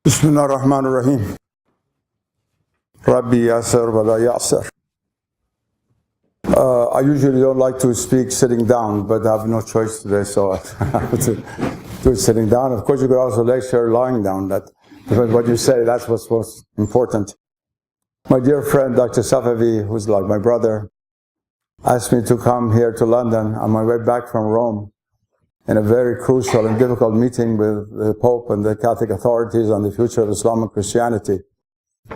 Bismillah ar-Rahman ar-Rahim. Rabbi Yasir wa la Yasir. I usually don't like to speak sitting down, but I have no choice today, so I have to do it sitting down. Of course, you could also lecture lying down. That because what you say, that's what's most important. My dear friend, Dr. Safavi, who's like my brother, asked me to come here to London on my way back from Rome in a very crucial and difficult meeting with the Pope and the Catholic authorities on the future of Islamic Christianity,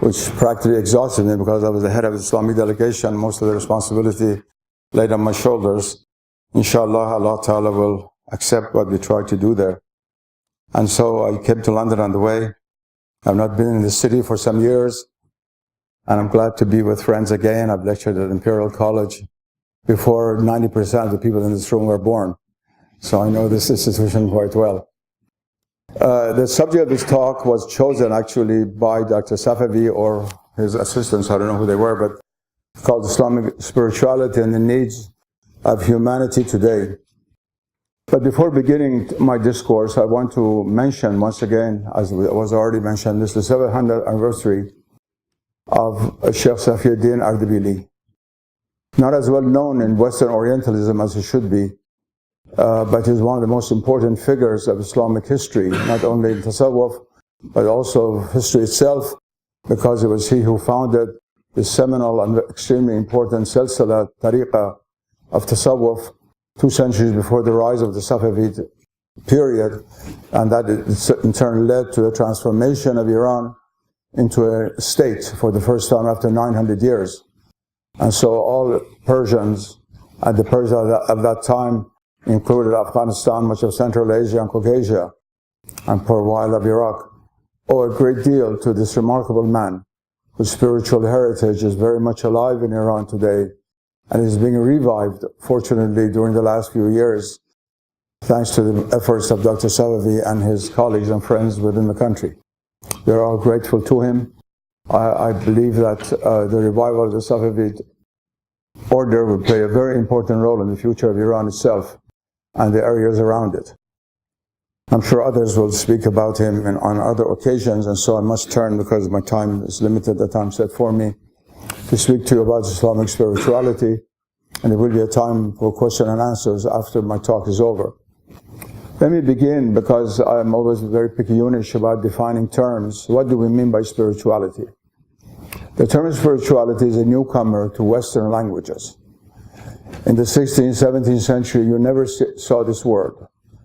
which practically exhausted me because I was the head of the Islamic delegation. Most of the responsibility laid on my shoulders. Inshallah, Allah Ta'ala will accept what we try to do there. And so I came to London on the way. I've not been in the city for some years, and I'm glad to be with friends again. I've lectured at Imperial College before 90% of the people in this room were born. So I know this institution quite well. The subject of this talk was chosen actually by Dr. Safavi or his assistants, I don't know who they were, but called Islamic Spirituality and the Needs of Humanity Today. But before beginning my discourse, I want to mention once again, as was already mentioned, this is the 700th anniversary of Sheikh Safieddin Ardebili. Not as well known in Western Orientalism as he should be, but he's one of the most important figures of Islamic history, not only in Tasawwuf, but also history itself, because it was he who founded the seminal and extremely important Silsila Tariqa of Tasawwuf 2 centuries before the rise of the Safavid period, and that in turn led to the transformation of Iran into a state for the first time after 900 years. And so all Persians and the Persia of that time included Afghanistan, much of Central Asia and Caucasia, and for a while of Iraq, owe a great deal to this remarkable man, whose spiritual heritage is very much alive in Iran today, and is being revived, fortunately, during the last few years, thanks to the efforts of Dr. Safavi and his colleagues and friends within the country. We are all grateful to him. I believe that the revival of the Safavid order will play a very important role in the future of Iran itself and the areas around it. I'm sure others will speak about him on other occasions, and so I must turn, because my time is limited, the time set for me, to speak to you about Islamic spirituality, and there will be a time for question and answers after my talk is over. Let me begin, because I'm always very picky-unish about defining terms. What do we mean by spirituality? The term spirituality is a newcomer to Western languages. In the 16th, 17th century, you never saw this word.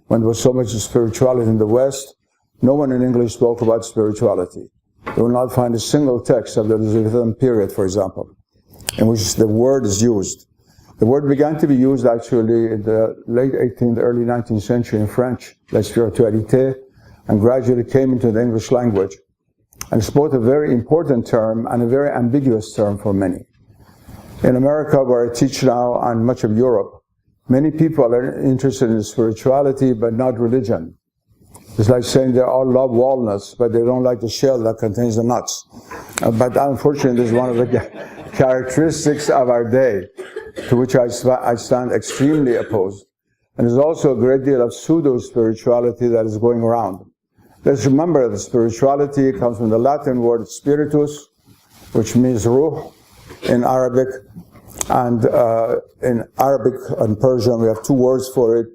When there was so much spirituality in the West, no one in English spoke about spirituality. You will not find a single text of the Elizabethan period, for example, in which the word is used. The word began to be used actually in the late 18th, early 19th century in French, la spiritualité, and gradually came into the English language. And it's both a very important term and a very ambiguous term for many. In America, where I teach now, and much of Europe, many people are interested in spirituality, but not religion. It's like saying they all love walnuts, but they don't like the shell that contains the nuts. But unfortunately, this is one of the characteristics of our day, to which I stand extremely opposed. And there's also a great deal of pseudo-spirituality that is going around. Let's remember that spirituality comes from the Latin word spiritus, which means ruh in Arabic. And in Arabic and Persian, we have 2 words for it,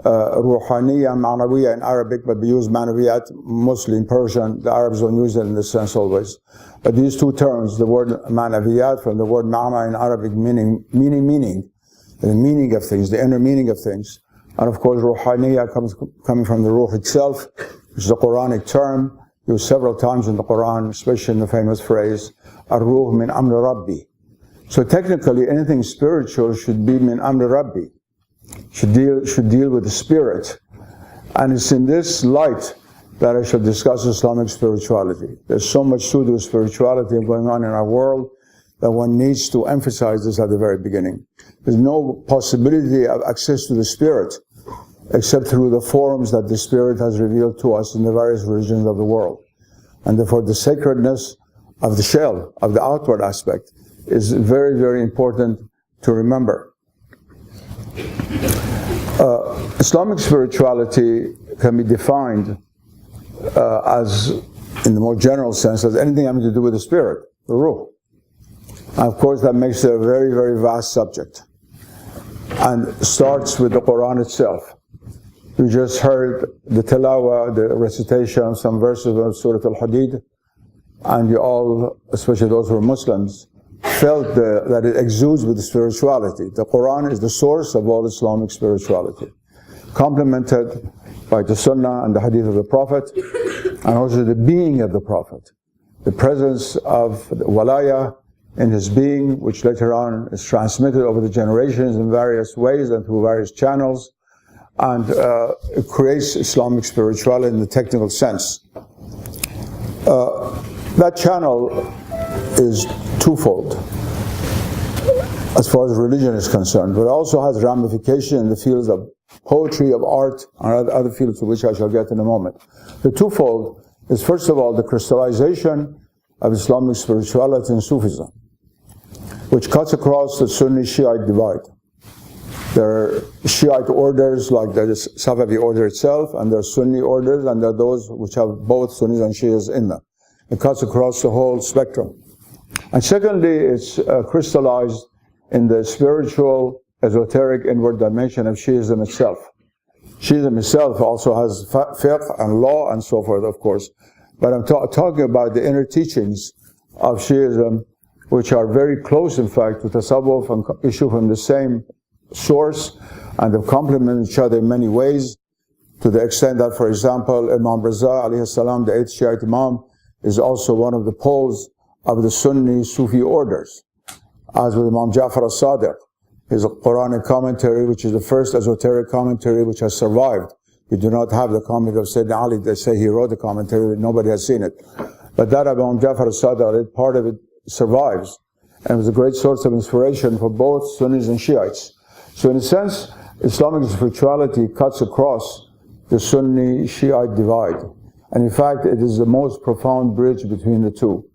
ruhaniya and ma'nawiyya in Arabic, but we use ma'nawiyat mostly in Persian. The Arabs don't use it in this sense always. But these 2 terms, the word ma'nawiyat from the word ma'na in Arabic, meaning, the meaning of things, the inner meaning of things. And of course, ruhaniya coming from the ruh itself, which is a Quranic term, used several times in the Quran, especially in the famous phrase, ar-ruh min amri rabbi. So technically, anything spiritual should be min amri rabbi, should deal with the spirit. And it's in this light that I shall discuss Islamic spirituality. There's so much pseudo-spirituality going on in our world that one needs to emphasize this at the very beginning. There's no possibility of access to the spirit except through the forms that the Spirit has revealed to us in the various religions of the world. And therefore the sacredness of the shell, of the outward aspect, is very, very important to remember. Islamic spirituality can be defined as in the more general sense, as anything having to do with the spirit, the ruh. And of course, that makes it a very, very vast subject. And starts with the Quran itself. We just heard the tilawah, the recitation of some verses of Surah Al-Hadid, and you all, especially those who are Muslims, felt that it exudes with spirituality. The Quran is the source of all Islamic spirituality, complemented by the Sunnah and the Hadith of the Prophet, and also the being of the Prophet, the presence of the walaya in his being, which later on is transmitted over the generations in various ways and through various channels, and it creates Islamic spirituality in the technical sense. That channel is twofold as far as religion is concerned, but it also has ramification in the fields of poetry, of art, and other fields to which I shall get in a moment. The twofold is, first of all, the crystallization of Islamic spirituality in Sufism, which cuts across the Sunni-Shiite divide. There are Shiite orders, like the Safavi order itself, and there are Sunni orders, and there are those which have both Sunnis and Shias in them. It cuts across the whole spectrum. And secondly, it's crystallized in the spiritual, esoteric, inward dimension of Shiism itself. Shiism itself also has fiqh and law and so forth, of course. But I'm talking about the inner teachings of Shiism, which are very close, in fact, to tasawwuf and issue from the same source, and have complemented each other in many ways, to the extent that, for example, Imam Raza, alayhi salam, the 8th Shiite Imam, is also one of the poles of the Sunni Sufi orders, as with Imam Ja'far al-Sadiq. His Quranic commentary, which is the first esoteric commentary which has survived. We do not have the commentary of Sayyidina Ali. They say he wrote the commentary, but nobody has seen it. But that of Imam Ja'far al-Sadiq, part of it survives, and was a great source of inspiration for both Sunnis and Shiites. So in a sense, Islamic spirituality cuts across the Sunni-Shiite divide. And in fact, it is the most profound bridge between the two.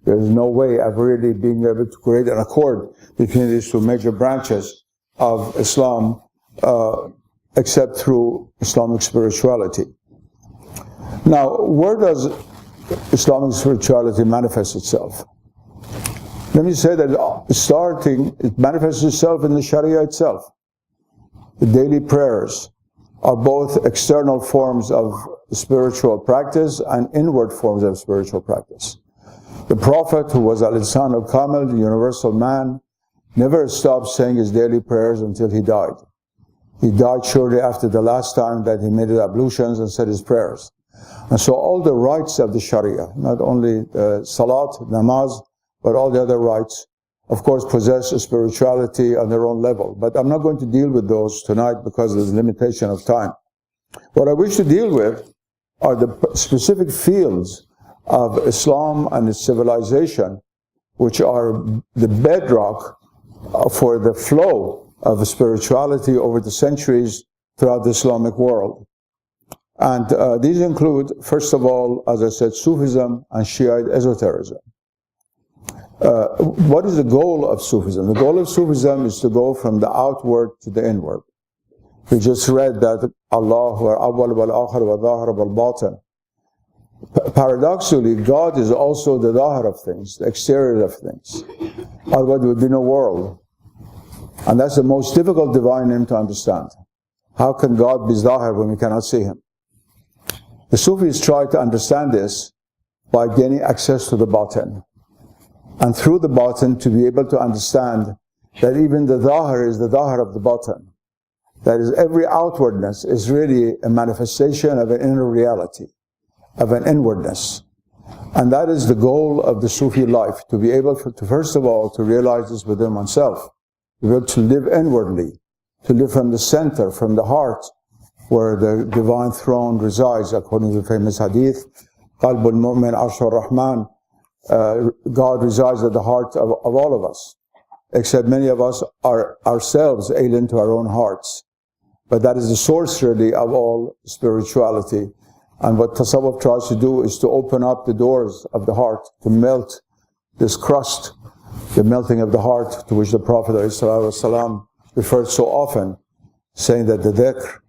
There is no way of really being able to create an accord between these two major branches of Islam, except through Islamic spirituality. Now, where does Islamic spirituality manifest itself? Let me say that it manifests itself in the Sharia itself. The daily prayers are both external forms of spiritual practice and inward forms of spiritual practice. The Prophet, who was al-Insan al-Kamil, the universal man, never stopped saying his daily prayers until he died. He died shortly after the last time that he made his ablutions and said his prayers. And so all the rites of the Sharia, not only salat, namaz, but all the other rites, of course, possess a spirituality on their own level. But I'm not going to deal with those tonight because of the limitation of time. What I wish to deal with are the specific fields of Islam and its civilization, which are the bedrock for the flow of spirituality over the centuries throughout the Islamic world. And these include, first of all, as I said, Sufism and Shiite esoterism. What is the goal of Sufism? The goal of Sufism is to go from the outward to the inward. We just read that Allah huwa al-awwal wal-akhir wal-zahir wal-batin. Paradoxically, God is also the zahir of things, the exterior of things. Otherwise there would be no world. And that's the most difficult divine name to understand. How can God be zahir when we cannot see him? The Sufis try to understand this by gaining access to the batin. And through the batin to be able to understand that even the zahir is the zahir of the batin. That is, every outwardness is really a manifestation of an inner reality, of an inwardness. And that is the goal of the Sufi life, to be able to, first of all, to realize this within oneself, to be able to live inwardly, to live from the center, from the heart, where the divine throne resides, according to the famous hadith, Qalbul Mu'min Arshur Rahman, God resides at the heart of all of us, except many of us are ourselves alien to our own hearts. But that is the source, really, of all spirituality. And what Tasawwuf tries to do is to open up the doors of the heart, to melt this crust, the melting of the heart, to which the Prophet ﷺ referred so often, saying that the dhikr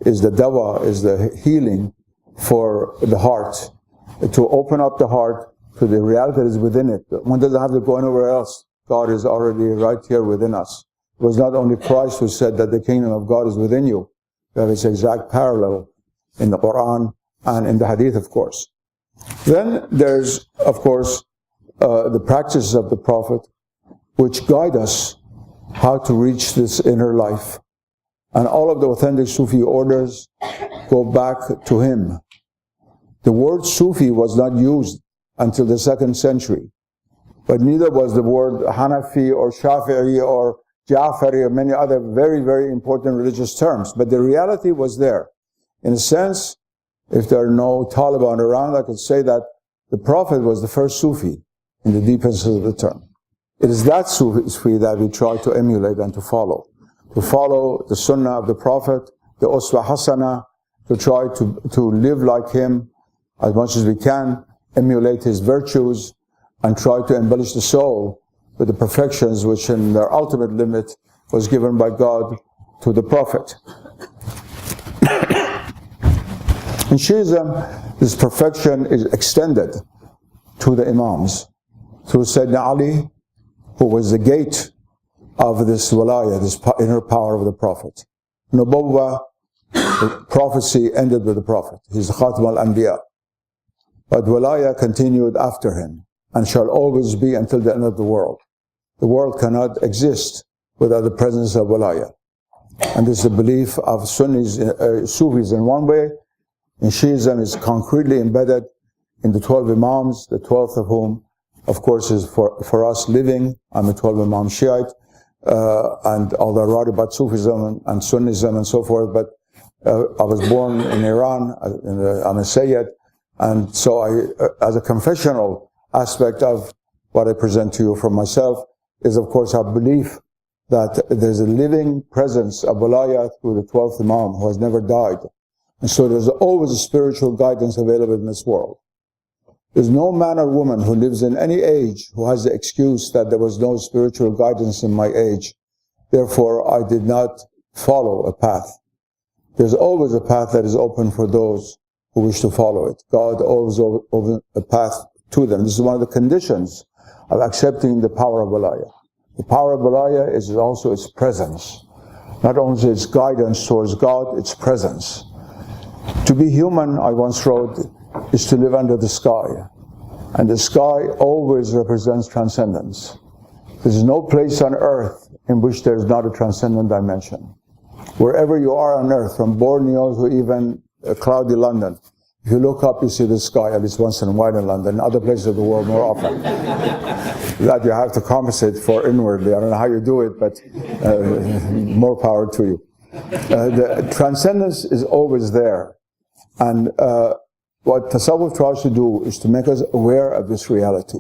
is the dawa, is the healing for the heart. to open up the heart to the reality that is within it. One doesn't have to go anywhere else. God is already right here within us. It was not only Christ who said that the kingdom of God is within you. We have its exact parallel in the Quran and in the Hadith, of course. Then there's, of course, the practices of the Prophet, which guide us how to reach this inner life. And all of the authentic Sufi orders go back to him. The word Sufi was not used until the 2nd century, but neither was the word Hanafi or Shafi'i or Ja'fari or many other very, very important religious terms. But the reality was there. In a sense, if there are no Taliban around, I could say that the Prophet was the first Sufi in the deep sense of the term. It is that Sufi that we try to emulate and to follow. To follow the Sunnah of the Prophet, the Uswa Hasana, to try to live like him as much as we can, emulate his virtues, and try to embellish the soul with the perfections which in their ultimate limit was given by God to the Prophet. In Shiism, this perfection is extended to the Imams, through Sayyidina Ali, who was the gate of this walaya, this inner power of the Prophet. Nubuwwah, the prophecy ended with the Prophet. He's Khatam al-Anbiya. But walaya continued after him, and shall always be until the end of the world. The world cannot exist without the presence of walaya. And this is the belief of Sunnis, Sufis in one way. In Shiism is concretely embedded in the 12 Imams, the 12th of whom, of course, is for us living. I'm a 12 Imam Shiite, and although I write about Sufism and Sunnism and so forth, but I was born in Iran, I'm a Seyyed, and so as a confessional aspect of what I present to you from myself is, of course, our belief that there's a living presence of walaya through the 12th Imam who has never died. And so there's always a spiritual guidance available in this world. There's no man or woman who lives in any age who has the excuse that there was no spiritual guidance in my age. Therefore, I did not follow a path. There's always a path that is open for those who wish to follow it. God always opens a path to them. This is one of the conditions of accepting the power of walaya. The power of walaya is also its presence. Not only its guidance towards God, its presence. To be human, I once wrote, is to live under the sky. And the sky always represents transcendence. There's no place on earth in which there's not a transcendent dimension. Wherever you are on earth, from Borneo to even cloudy London, if you look up, you see the sky at least once in a while in London, other places of the world more often. That you have to compensate for inwardly. I don't know how you do it, but more power to you. The transcendence is always there. And what Tasawwuf tries to do is to make us aware of this reality,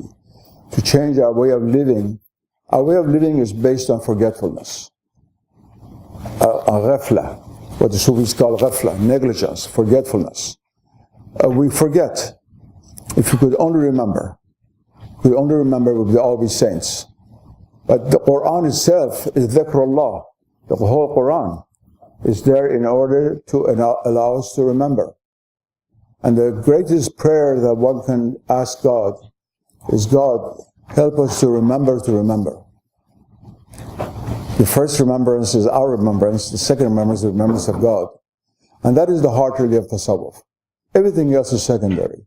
to change our way of living. Our way of living is based on forgetfulness. Ghafla, what the Sufis call ghafla, negligence, forgetfulness. We forget. If we could only remember, we would all be saints. But the Quran itself is dhikrullah. The whole Quran is there in order to allow us to remember. And the greatest prayer that one can ask God is, God, help us to remember to remember. The first remembrance is our remembrance. The second remembrance is the remembrance of God. And that is the heart really of Tasawwuf. Everything else is secondary.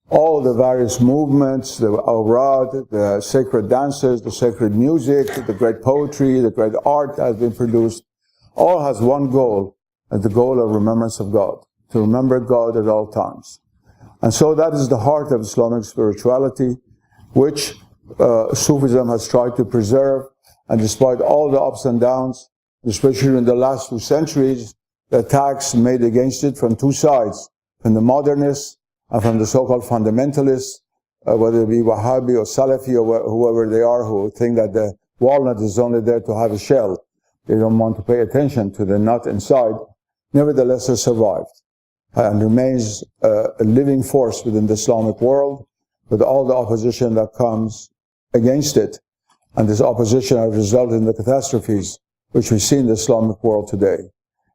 All the various movements, the awrad, the sacred dances, the sacred music, the great poetry, the great art that has been produced, all has one goal, and the goal of remembrance of God, to remember God at all times. And so that is the heart of Islamic spirituality, which Sufism has tried to preserve, and despite all the ups and downs, especially in the last 2 centuries, the attacks made against it from two sides, from the modernists and from the so-called fundamentalists, whether it be Wahhabi or Salafi or whoever they are, who think that the walnut is only there to have a shell. They don't want to pay attention to the nut inside. Nevertheless, it survived and remains a living force within the Islamic world, with all the opposition that comes against it. And this opposition has resulted in the catastrophes which we see in the Islamic world today.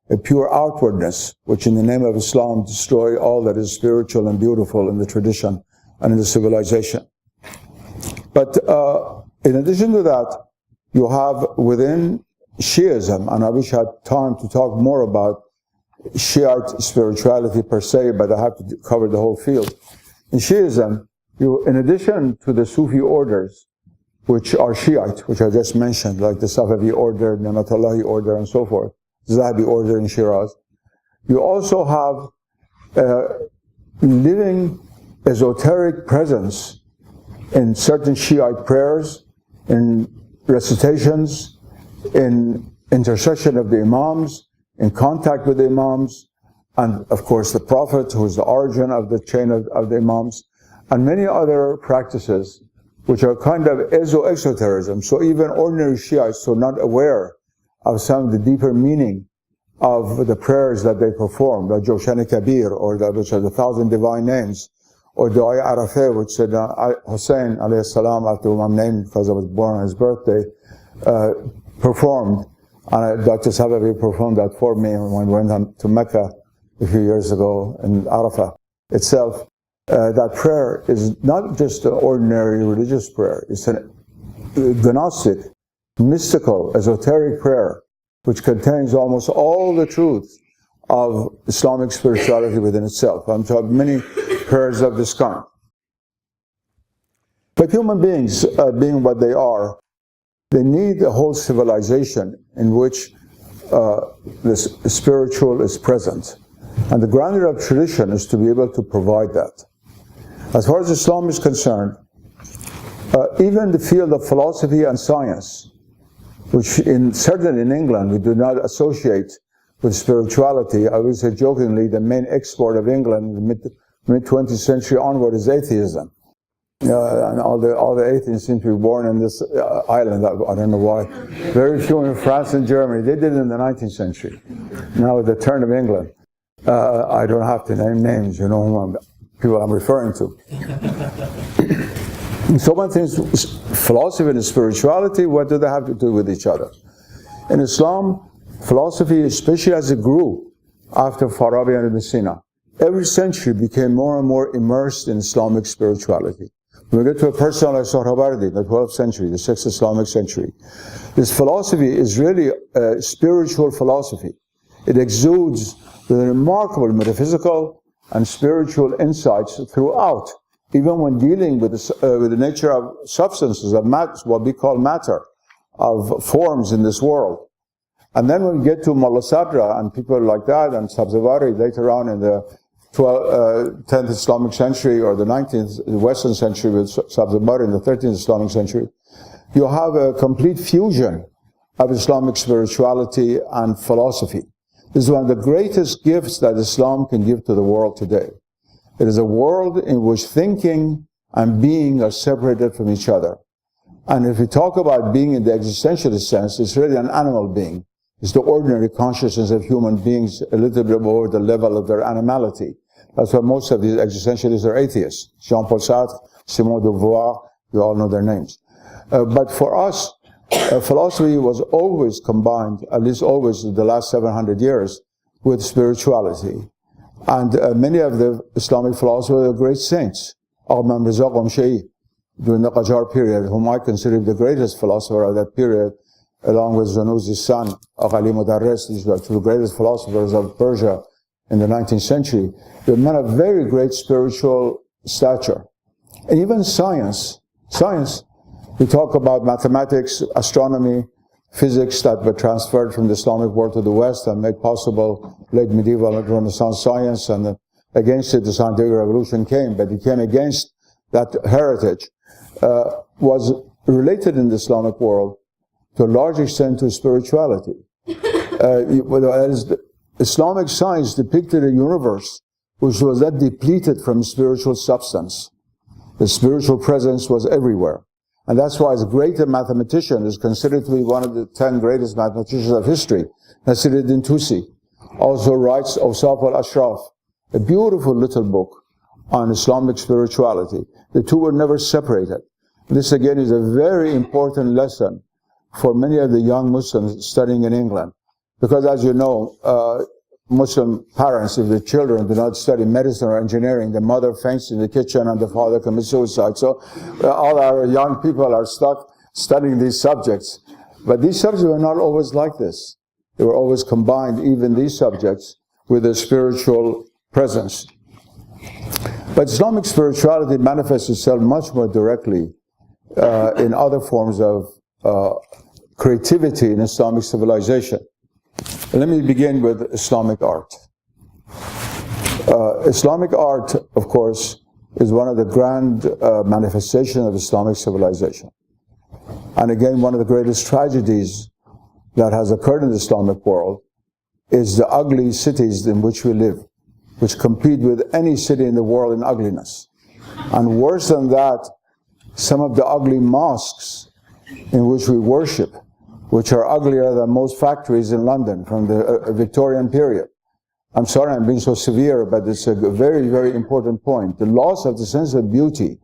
a pure outwardness, which in the name of Islam destroy all that is spiritual and beautiful in the tradition and in the civilization. But in addition to that, you have within Shiism, and I wish I had time to talk more about Shiite spirituality per se, but I have to cover the whole field. In Shiism, in addition to the Sufi orders, which are Shiite, which I just mentioned, like the Safavi order, the Ni'matullahi order, and so forth, Zahabi order in Shiraz, you also have living esoteric presence in certain Shiite prayers, in recitations, in intercession of the Imams, in contact with the Imams, and of course the Prophet, who is the origin of the chain of the Imams, and many other practices which are kind of esoterism. So even ordinary Shiites who are not aware of some of the deeper meaning of the prayers that they perform, the Joshan Kabir, or which are the 1,000 divine names, or the Dua Arafeh, which said Hussein alayhi salam, after whom I'm named because I was born on his birthday, performed, and Dr. Safavi performed that for me when we went to Mecca a few years ago in Arafah itself. That prayer is not just an ordinary religious prayer, it's an Gnostic, mystical, esoteric prayer, which contains almost all the truth of Islamic spirituality within itself. I'm talking many prayers of this kind. But human beings, being what they are, they need a whole civilization in which this spiritual is present. And the grandeur of tradition is to be able to provide that. As far as Islam is concerned, even the field of philosophy and science, which certainly in England we do not associate with spirituality. I would say jokingly, the main export of England in the mid-20th century onward is atheism. And all the atheists seem to be born in this island. I don't know why. Very few in France and Germany. They did it in the 19th century. Now with the turn of England, I don't have to name names. You know who people I'm referring to. So one thing is philosophy and spirituality. What do they have to do with each other? In Islam, philosophy, especially as it grew after Farabi and Ibn Sina, every century became more and more immersed in Islamic spirituality. When we get to a person like Sohrawardi, the 12th century, the 6th Islamic century, this philosophy is really a spiritual philosophy. It exudes the remarkable metaphysical and spiritual insights throughout, even when dealing with the nature of substances, of what we call matter, of forms in this world. And then when we get to Mullah Sadra and people like that, and Sabzavari later on in the 10th Islamic century, or the 19th Western century with Sabzavari in the 13th Islamic century, you have a complete fusion of Islamic spirituality and philosophy. This is one of the greatest gifts that Islam can give to the world today. It is a world in which thinking and being are separated from each other. And if we talk about being in the existentialist sense, it's really an animal being. It's the ordinary consciousness of human beings a little bit over the level of their animality. That's why most of these existentialists are atheists. Jean-Paul Sartre, Simone de Beauvoir, you all know their names. But for us, philosophy was always combined, at least always in the last 700 years, with spirituality. And many of the Islamic philosophers are great saints. Imam Riza Qamshai, during the Qajar period, whom I consider the greatest philosopher of that period, along with Zanushi's son, Ali Mudarris. These are two greatest philosophers of Persia in the 19th century. They're men of very great spiritual stature. And even science, we talk about mathematics, astronomy, physics that were transferred from the Islamic world to the West and made possible late medieval and Renaissance science, and against it the scientific revolution came, but it came against that heritage, was related in the Islamic world to a large extent to spirituality. Islamic science depicted a universe which was not depleted from spiritual substance. The spiritual presence was everywhere. And that's why, as a great mathematician, is considered to be one of the 10 greatest mathematicians of history. Nasiruddin Tusi also writes Awsaf al-Ashraf, a beautiful little book on Islamic spirituality. The two were never separated. This again is a very important lesson for many of the young Muslims studying in England, Because as you know, Muslim parents, if the children do not study medicine or engineering, the mother faints in the kitchen and the father commits suicide. So all our young people are stuck studying these subjects. But these subjects were not always like this. They were always combined, even these subjects, with a spiritual presence. But Islamic spirituality manifests itself much more directly in other forms of creativity in Islamic civilization. Let me begin with Islamic art. Islamic art, of course, is one of the grand manifestations of Islamic civilization. And again, one of the greatest tragedies that has occurred in the Islamic world is the ugly cities in which we live, which compete with any city in the world in ugliness. And worse than that, some of the ugly mosques in which we worship, which are uglier than most factories in London from the Victorian period. I'm sorry I'm being so severe, but it's a very, very important point. The loss of the sense of beauty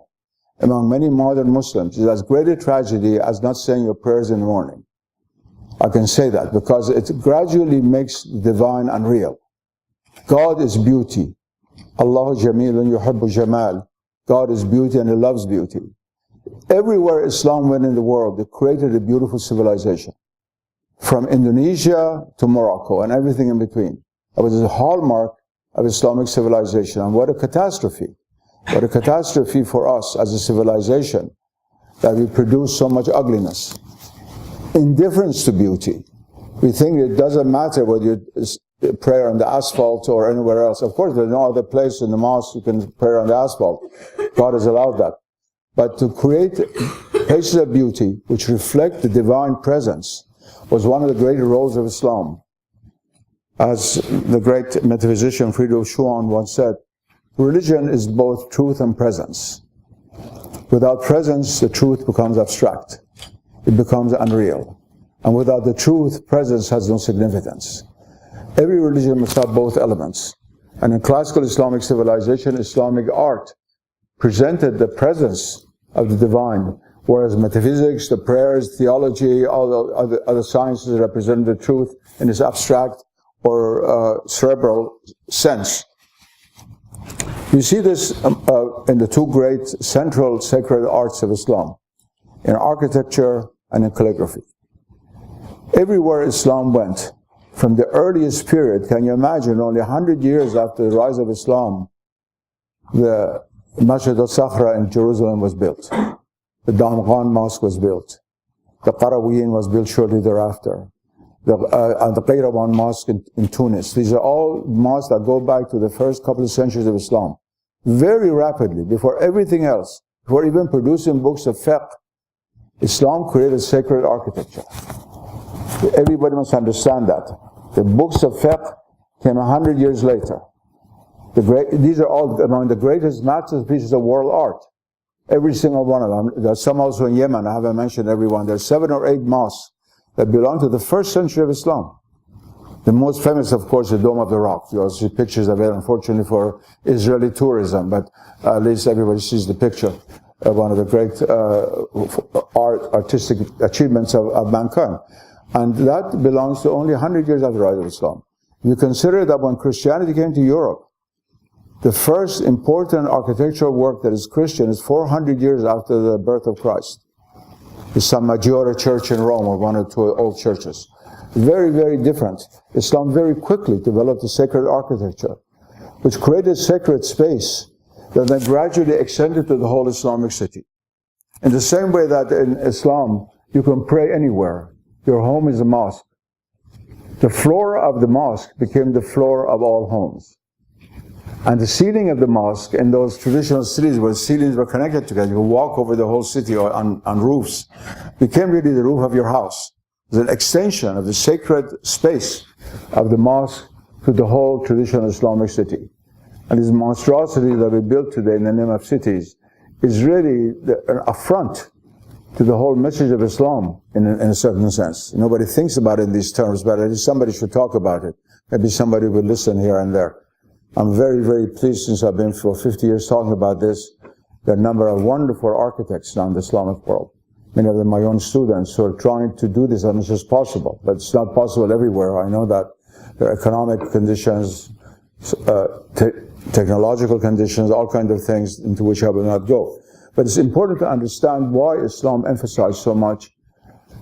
among many modern Muslims is as great a tragedy as not saying your prayers in the morning. I can say that because it gradually makes the divine unreal. God is beauty. Allahu Jamilun yuhibbu jamal. God is beauty and He loves beauty. Everywhere Islam went in the world, it created a beautiful civilization. From Indonesia to Morocco and everything in between. It was a hallmark of Islamic civilization. And what a catastrophe. What a catastrophe for us as a civilization that we produce so much ugliness. Indifference to beauty. We think it doesn't matter whether you pray on the asphalt or anywhere else. Of course, there's no other place in the mosque you can pray on the asphalt. God has allowed that. But to create places of beauty which reflect the divine presence was one of the great roles of Islam. As the great metaphysician Friedrich Schuon once said, religion is both truth and presence. Without presence, the truth becomes abstract. It becomes unreal. And without the truth, presence has no significance. Every religion must have both elements. And in classical Islamic civilization, Islamic art presented the presence of the divine, whereas metaphysics, the prayers, theology, all the other sciences represent the truth in its abstract or cerebral sense. You see this in the two great central sacred arts of Islam, in architecture and in calligraphy. Everywhere Islam went, from the earliest period, can you imagine, only 100 years after the rise of Islam, the Masjid al-Sakhra in Jerusalem was built. The Damghan Mosque was built. The Qarawiyyin was built shortly thereafter. The Qayrawan Mosque in Tunis. These are all mosques that go back to the first couple of centuries of Islam. Very rapidly, before everything else, before even producing books of fiqh, Islam created sacred architecture. Everybody must understand that. The books of fiqh came 100 years later. These are all among the greatest masterpieces of world art. Every single one of them. There's some also in Yemen, I haven't mentioned every one. There's 7 or 8 mosques that belong to the first century of Islam. The most famous, of course, is the Dome of the Rock. You also see pictures of it, unfortunately, for Israeli tourism, but at least everybody sees the picture of one of the great artistic achievements of mankind. And that belongs to only 100 years after the rise of Islam. You consider that when Christianity came to Europe, the first important architectural work that is Christian is 400 years after the birth of Christ. The San Maggiore Church in Rome, or one or two old churches. Very, very different. Islam very quickly developed a sacred architecture, which created sacred space that then gradually extended to the whole Islamic city. In the same way that in Islam, you can pray anywhere. Your home is a mosque. The floor of the mosque became the floor of all homes. And the ceiling of the mosque in those traditional cities where ceilings were connected together, you could walk over the whole city or on roofs, became really the roof of your house. It was an extension of the sacred space of the mosque to the whole traditional Islamic city. And this monstrosity that we built today in the name of cities is really an affront to the whole message of Islam in a certain sense. Nobody thinks about it in these terms, but at least somebody should talk about it. Maybe somebody will listen here and there. I'm very, very pleased, since I've been for 50 years talking about this, the number of wonderful architects around the Islamic world. many of them my own students, who are trying to do this as much as possible. But it's not possible everywhere. I know that there are economic conditions, technological conditions, all kinds of things into which I will not go. But it's important to understand why Islam emphasized so much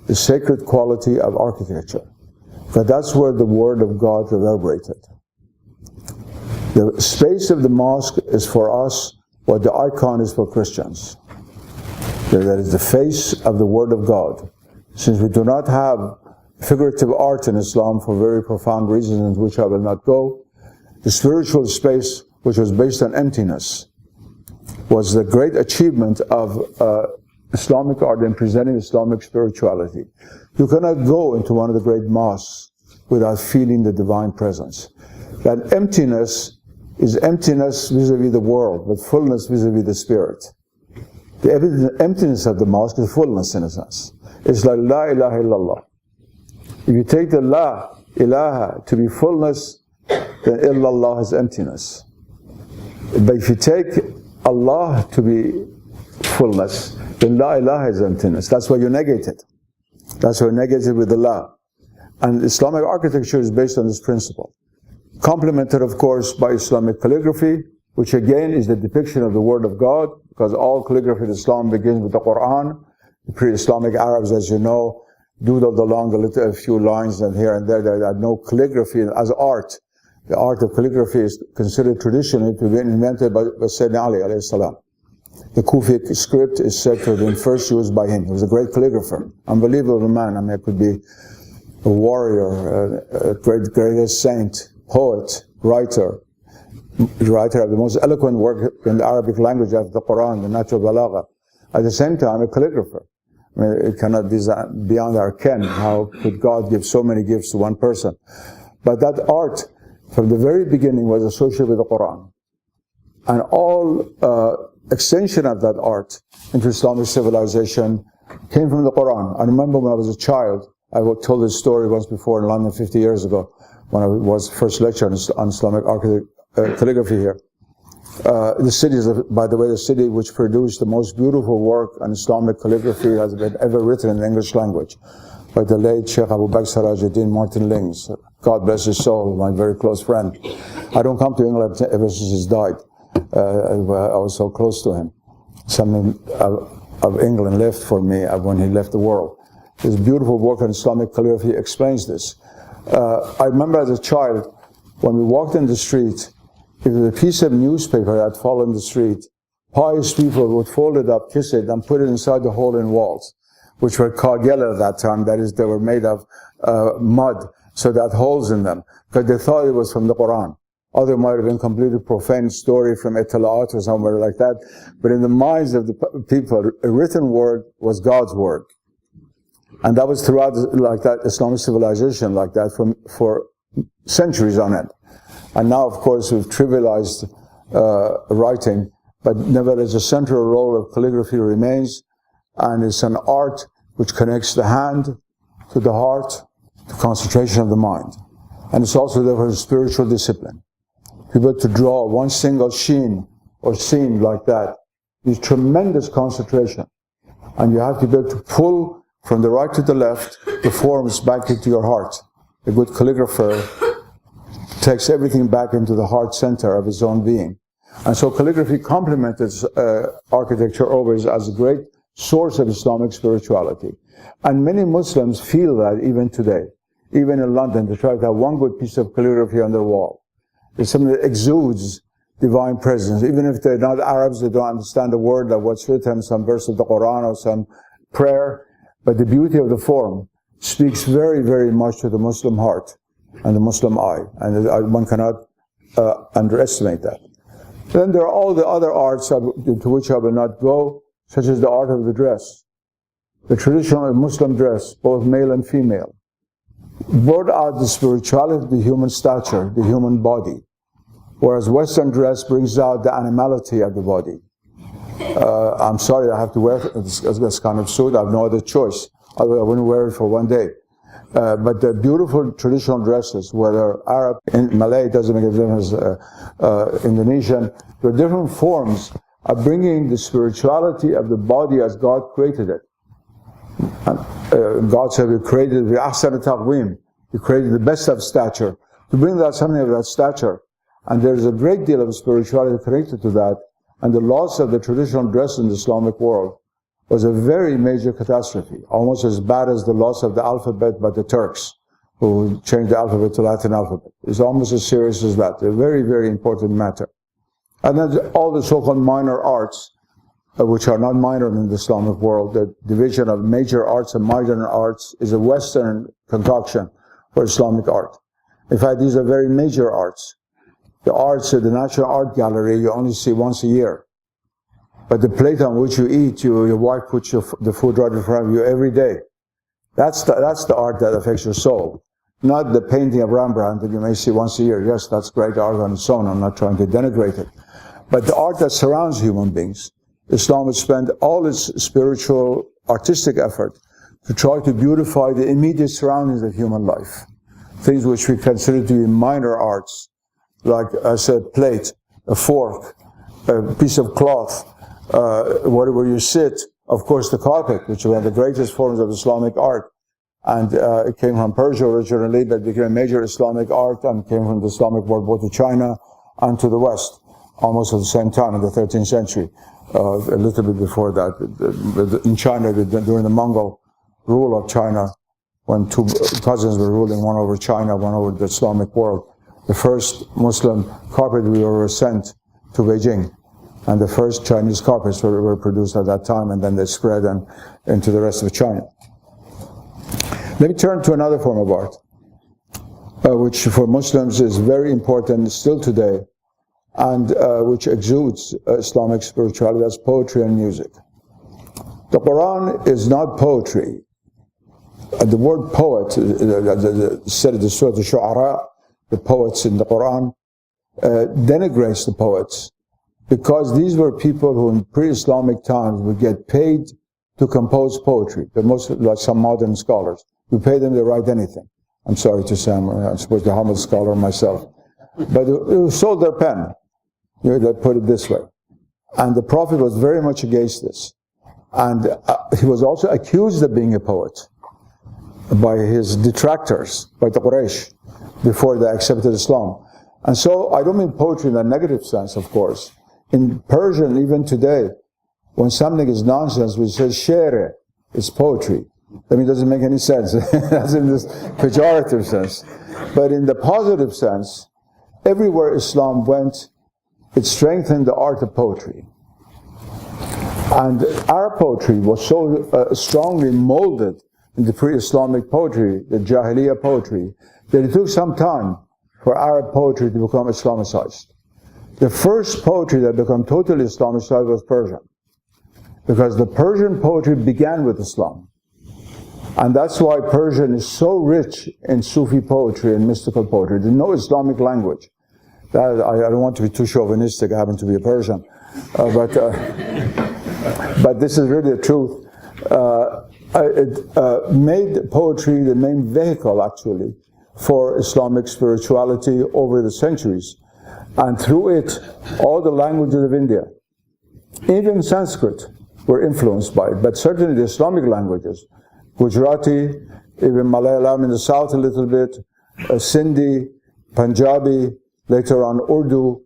the sacred quality of architecture. Because that's where the word of God reverberated. The space of the mosque is for us what the icon is for Christians. That is the face of the word of God. Since we do not have figurative art in Islam for very profound reasons into which I will not go, the spiritual space, which was based on emptiness, was the great achievement of Islamic art in presenting Islamic spirituality. You cannot go into one of the great mosques without feeling the divine presence. That emptiness is emptiness vis-a-vis the world, but fullness vis-a-vis the spirit. The emptiness of the mosque is fullness in a sense. It's like La ilaha illallah. If you take the La ilaha to be fullness, then illallah is emptiness. But if you take Allah to be fullness, then La ilaha is emptiness. That's why you negate it. That's why you negate it with the La. And Islamic architecture is based on this principle. Complemented, of course, by Islamic calligraphy, which again is the depiction of the Word of God, because all calligraphy in Islam begins with the Quran. The pre-Islamic Arabs, as you know, doodled along a few lines and here and there. There had no calligraphy as art. The art of calligraphy is considered traditionally to have been invented by Sayyidina Ali alayhi salam. The Kufic script is said to have been first used by him. He was a great calligrapher, unbelievable man. I mean, it could be a warrior, a greatest saint, poet, writer of the most eloquent work in the Arabic language after the Quran, the natural balagha. At the same time, a calligrapher. I mean, it cannot be beyond our ken. How could God give so many gifts to one person? But that art, from the very beginning, was associated with the Quran. And all extension of that art into Islamic civilization came from the Quran. I remember when I was a child, I told this story once before in London 50 years ago, when I was first lecture on Islamic calligraphy here. The city is, by the way, the city which produced the most beautiful work on Islamic calligraphy has been ever written in the English language, by the late Sheikh Abu Bakr Sirajuddin Martin Lings. God bless his soul, my very close friend. I don't come to England ever since he's died. I was so close to him. Something of England left for me when he left the world. His beautiful work on Islamic calligraphy explains this. I remember as a child, when we walked in the street, if there was a piece of newspaper that had fallen in the street, pious people would fold it up, kiss it, and put it inside the hole in walls, which were kagel at that time. That is, they were made of mud, so they had holes in them, because they thought it was from the Quran. Other might have been completely profane story from Italaat or somewhere like that. But in the minds of the people, a written word was God's word. And that was throughout like that Islamic civilization like that for centuries on end. And now, of course, we've trivialized writing, but nevertheless, a central role of calligraphy remains, and it's an art which connects the hand to the heart, to concentration of the mind. And it's also therefore a spiritual discipline. To be able to draw one single sheen or scene like that is tremendous concentration. And you have to be able to pull from the right to the left the forms back into your heart. A good calligrapher takes everything back into the heart center of his own being. And so calligraphy complemented architecture always as a great source of Islamic spirituality. And many Muslims feel that even today. Even in London, they try to have one good piece of calligraphy on their wall. It's something that exudes divine presence. Even if they're not Arabs, they don't understand a word of what's written, some verse of the Quran or some prayer. But the beauty of the form speaks very, very much to the Muslim heart and the Muslim eye. And one cannot underestimate that. Then there are all the other arts into which I will not go, such as the art of the dress. The traditional Muslim dress, both male and female, brought out the spirituality of the human stature, the human body. Whereas Western dress brings out the animality of the body. I'm sorry I have to wear this kind of suit. I have no other choice. Otherwise I wouldn't wear it for one day. But the beautiful traditional dresses, whether Arab, Malay, doesn't make a difference, Indonesian, there are different forms of bringing the spirituality of the body as God created it. And God said, we created the ahsan taqweem. We created the best of stature. To bring that something of that stature. And there is a great deal of spirituality connected to that. And the loss of the traditional dress in the Islamic world was a very major catastrophe, almost as bad as the loss of the alphabet by the Turks, who changed the alphabet to Latin alphabet. It's almost as serious as that. A very, very important matter. And then all the so-called minor arts, which are not minor in the Islamic world. The division of major arts and minor arts is a Western concoction for Islamic art. In fact, these are very major arts. The arts at the National Art Gallery you only see once a year. But the plate on which you eat, your wife puts the food right in front of you every day. That's the art that affects your soul. Not the painting of Rembrandt that you may see once a year. Yes, that's great art on its own. I'm not trying to denigrate it. But the art that surrounds human beings, Islam would spend all its spiritual, artistic effort to try to beautify the immediate surroundings of human life. Things which we consider to be minor arts, like I said, plate, a fork, a piece of cloth, wherever you sit. Of course, the carpet, which is one of the greatest forms of Islamic art. And it came from Persia originally, but became a major Islamic art and came from the Islamic world both to China and to the West, almost at the same time in the 13th century. A little bit before that. In China, during the Mongol rule of China, when two cousins were ruling, one over China, one over the Islamic world, the first Muslim carpet we were sent to Beijing. And the first Chinese carpets were produced at that time, and then they spread into the rest of China. Let me turn to another form of art, which for Muslims is very important still today, and which exudes Islamic spirituality. That's poetry and music. The Quran is not poetry. The word poet, said in the Surah Al-Shu'ara, the poets in the Quran, denigrates the poets, because these were people who in pre-Islamic times would get paid to compose poetry. But most, like some modern scholars, we pay them to write anything. I'm sorry to say, I'm supposed to be a humble scholar myself. But they sold their pen. They put it this way. And the Prophet was very much against this. And he was also accused of being a poet by his detractors, by the Quraysh, before they accepted Islam. And so, I don't mean poetry in a negative sense, of course. In Persian, even today, when something is nonsense, we say shere, it's poetry. I mean, it doesn't make any sense. That's in this pejorative sense. But in the positive sense, everywhere Islam went, it strengthened the art of poetry. And Arab poetry was so strongly molded in the pre-Islamic poetry, the Jahiliyyah poetry, that it took some time for Arab poetry to become Islamicized. The first poetry that became totally Islamicized was Persian, because the Persian poetry began with Islam. And that's why Persian is so rich in Sufi poetry and mystical poetry. There's no Islamic language. I don't want to be too chauvinistic, I happen to be a Persian. But this is really the truth. It made poetry the main vehicle, actually, for Islamic spirituality over the centuries. And through it, all the languages of India, even Sanskrit, were influenced by it. But certainly the Islamic languages, Gujarati, even Malayalam in the south a little bit, Sindhi, Punjabi, later on Urdu.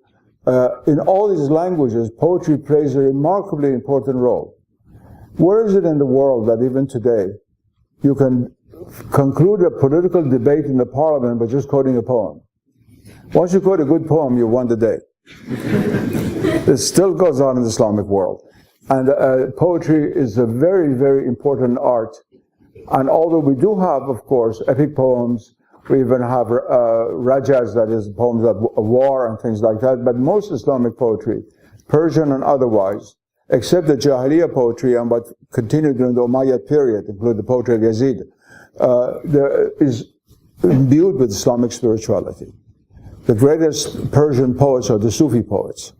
In all these languages, poetry plays a remarkably important role. Where is it in the world that even today you can conclude a political debate in the parliament by just quoting a poem? Once you quote a good poem, you won the day. It still goes on in the Islamic world. And poetry is a very, very important art. And although we do have, of course, epic poems, we even have rajas, that is, poems of war and things like that, but most Islamic poetry, Persian and otherwise, except the Jahiliyyah poetry and what continued during the Umayyad period, including the poetry of Yazid, is imbued with Islamic spirituality. The greatest Persian poets are the Sufi poets.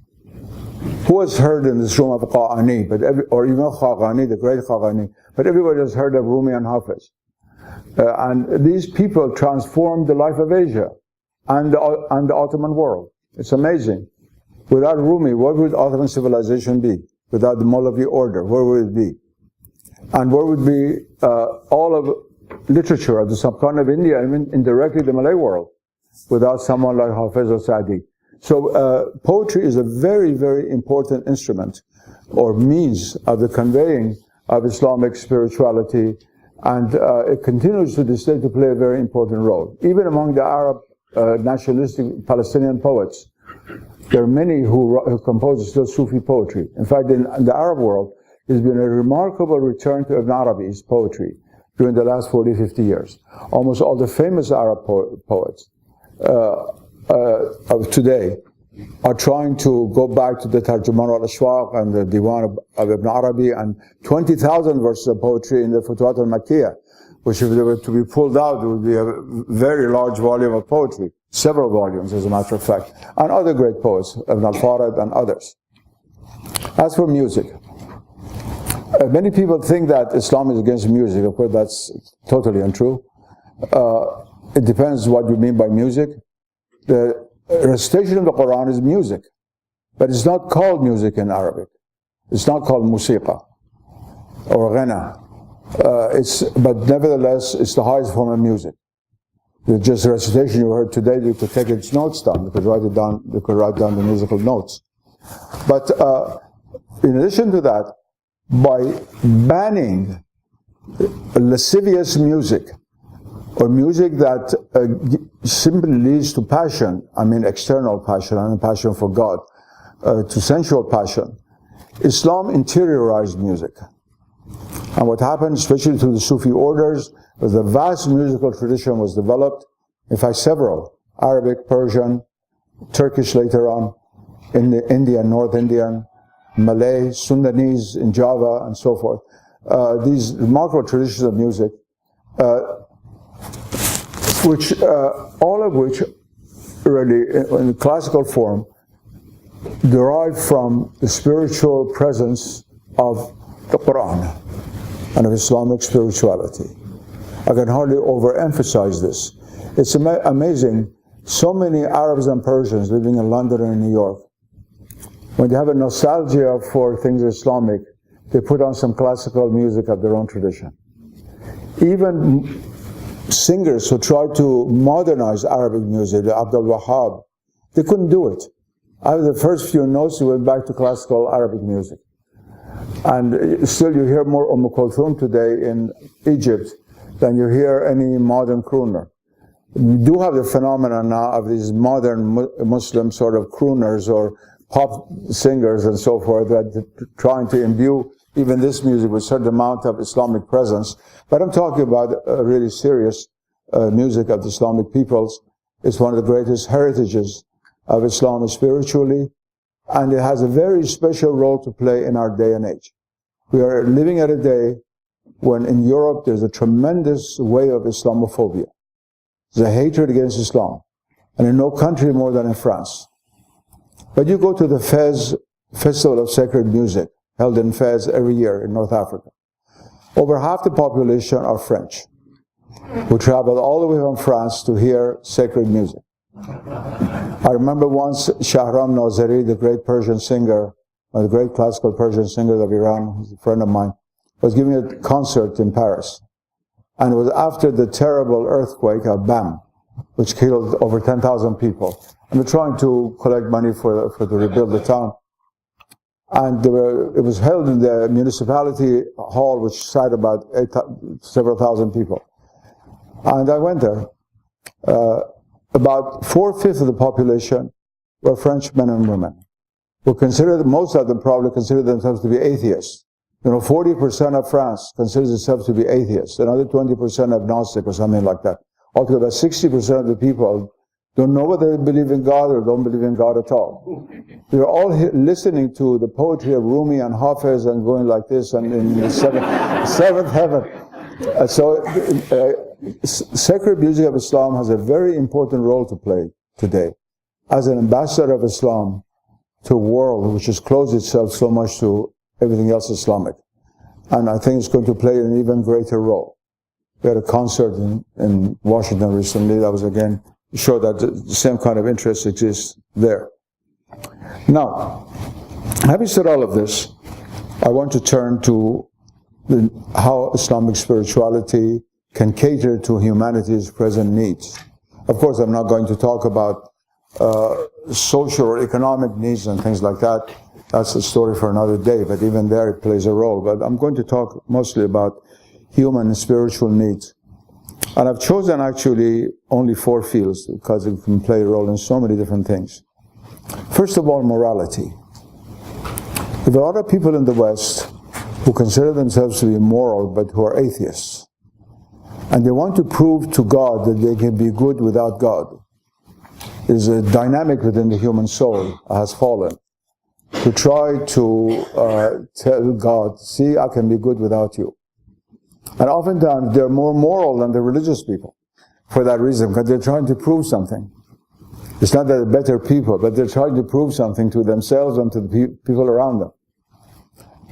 Who has heard in this room of Qa'ani, or even Khaqani, the great Khaqani, but everybody has heard of Rumi and Hafiz. And these people transformed the life of Asia and the Ottoman world. It's amazing. Without Rumi, what would Ottoman civilization be? Without the Molavi order, where would it be? And where would be all of literature of the subcontinent of India, even indirectly the Malay world, without someone like Hafiz al-Sa'di. So poetry is a very, very important instrument or means of the conveying of Islamic spirituality, and it continues to this day to play a very important role. Even among the Arab nationalistic Palestinian poets, there are many who compose still Sufi poetry. In fact, in the Arab world, there's been a remarkable return to Ibn Arabi's poetry during the last 40, 50 years. Almost all the famous Arab poets of today are trying to go back to the Tarjuman al-Ashwaq and the Diwan of Ibn Arabi and 20,000 verses of poetry in the Futuhat al-Makkiyah, which if they were to be pulled out, it would be a very large volume of poetry, several volumes as a matter of fact, and other great poets, Ibn al-Farid and others. As for music, many people think that Islam is against music. Of course, that's totally untrue. It depends what you mean by music. The recitation of the Quran is music, but it's not called music in Arabic. It's not called musiqa or ghana. But nevertheless, it's the highest form of music. Just the recitation you heard today, you could take its notes down. You could write it down. You could write down the musical notes. But in addition to that, by banning lascivious music, or music that simply leads to passion, I mean external passion and passion for God, to sensual passion, Islam interiorized music. And what happened, especially through the Sufi orders, was a vast musical tradition was developed. In fact, several, Arabic, Persian, Turkish later on, in the Indian, North Indian, Malay, Sundanese in Java, and so forth. These remarkable traditions of music, all of which really, in classical form, derive from the spiritual presence of the Quran and of Islamic spirituality. I can hardly overemphasize this. It's amazing, so many Arabs and Persians living in London and New York, when they have a nostalgia for things Islamic, they put on some classical music of their own tradition. Even singers who tried to modernize Arabic music, Abdul Wahab, they couldn't do it. After the first few notes, they went back to classical Arabic music. And still you hear more Kulthum today in Egypt than you hear any modern crooner. You do have the phenomenon now of these modern Muslim sort of crooners or pop singers and so forth that are trying to imbue even this music with a certain amount of Islamic presence. But I'm talking about really serious music of the Islamic peoples. It's one of the greatest heritages of Islam spiritually, and it has a very special role to play in our day and age. We are living at a day when in Europe there's a tremendous wave of Islamophobia. There's a hatred against Islam, and in no country more than in France. But you go to the Fez Festival of Sacred Music, held in Fez every year in North Africa. Over half the population are French, who travel all the way from France to hear sacred music. I remember once Shahram Nazari, the great Persian singer, the great classical Persian singer of Iran, who's a friend of mine, was giving a concert in Paris. And it was after the terrible earthquake of Bam, which killed over 10,000 people. And they're trying to collect money to rebuild the town. And it was held in the municipality hall, which sat about several thousand people. And I went there. About 4/5 of the population were French men and women, who most of them probably consider themselves to be atheists. 40% of France considers itself to be atheists, another 20% agnostic or something like that. Altogether, 60% of the people don't know whether they believe in God or don't believe in God at all. They're all listening to the poetry of Rumi and Hafiz and going like this and in the seventh heaven. Sacred music of Islam has a very important role to play today as an ambassador of Islam to a world which has closed itself so much to everything else Islamic. And I think it's going to play an even greater role. We had a concert in Washington recently that was again show that the same kind of interest exists there. Now, having said all of this, I want to turn to how Islamic spirituality can cater to humanity's present needs. Of course, I'm not going to talk about social or economic needs and things like that. That's a story for another day, but even there it plays a role. But I'm going to talk mostly about human and spiritual needs. And I've chosen actually only 4 fields because it can play a role in so many different things. First of all, morality. There are a lot of people in the West who consider themselves to be moral but who are atheists. And they want to prove to God that they can be good without God. There's a dynamic within the human soul has fallen to try to tell God, see, I can be good without you. And oftentimes they're more moral than the religious people for that reason, because they're trying to prove something. It's not that they're better people, but they're trying to prove something to themselves and to the people around them.